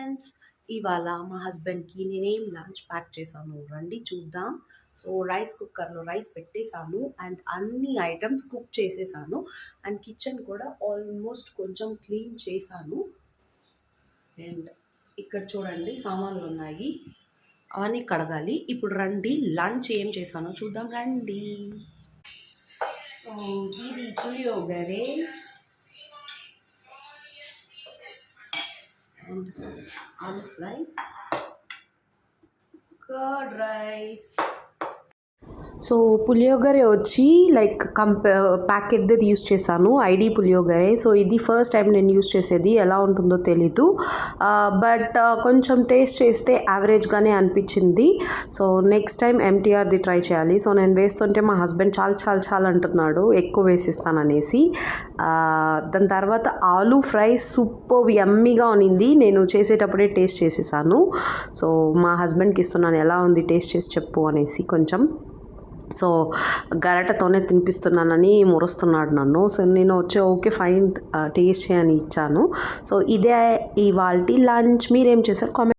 Friends, ఇవాళ మా హస్బెండ్కి నేనేం లంచ్ ప్యాక్ చేశాను రండి చూద్దాం. సో రైస్ కుక్కర్లో రైస్ పెట్టేశాను అండ్ అన్ని ఐటమ్స్ కుక్ చేసేసాను అండ్ కిచెన్ కూడా ఆల్మోస్ట్ కొంచెం క్లీన్ చేశాను. అండ్ ఇక్కడ చూడండి సామాన్లు ఉన్నాయి, అవన్నీ కడగాలి. ఇప్పుడు రండి లంచ్ ఏం చేశానో చూద్దాం రండి. సో ఇది puliyogare and aloo fry, curd rice. So puliyogare వచ్చి లైక్ ప్యాకెట్ది యూస్ చేశాను, ఐడి పులియోగరే. సో ఇది ఫస్ట్ టైం నేను యూస్ చేసేది, ఎలా ఉంటుందో తెలీదు. బట్ కొంచెం టేస్ట్ చేస్తే యావరేజ్గానే అనిపించింది. సో నెక్స్ట్ టైం ఎంటీఆర్ది ట్రై చేయాలి. సో నేను వేస్తుంటే మా హస్బెండ్ చాలా చాలా చాలా అంటున్నాడు ఎక్కువ వేసిస్తాననేసి. దాని తర్వాత ఆలూ ఫ్రై సూపర్ యమ్మీగా ఉన్నింది. నేను చేసేటప్పుడే టేస్ట్ చేసేసాను. సో మా హస్బెండ్కి ఇస్తున్నాను ఎలా ఉంది టేస్ట్ చేసి చెప్పు అనేసి. కొంచెం సో గరటతోనే తినిపిస్తున్నానని మురుస్తున్నాడు నన్ను. సో నేను వచ్చి ఓకే ఫైన్ టేస్ట్ చేయని ఇచ్చాను. సో ఇదే ఇవాల్టి లంచ్. మీరేం చేశారు కామెంట్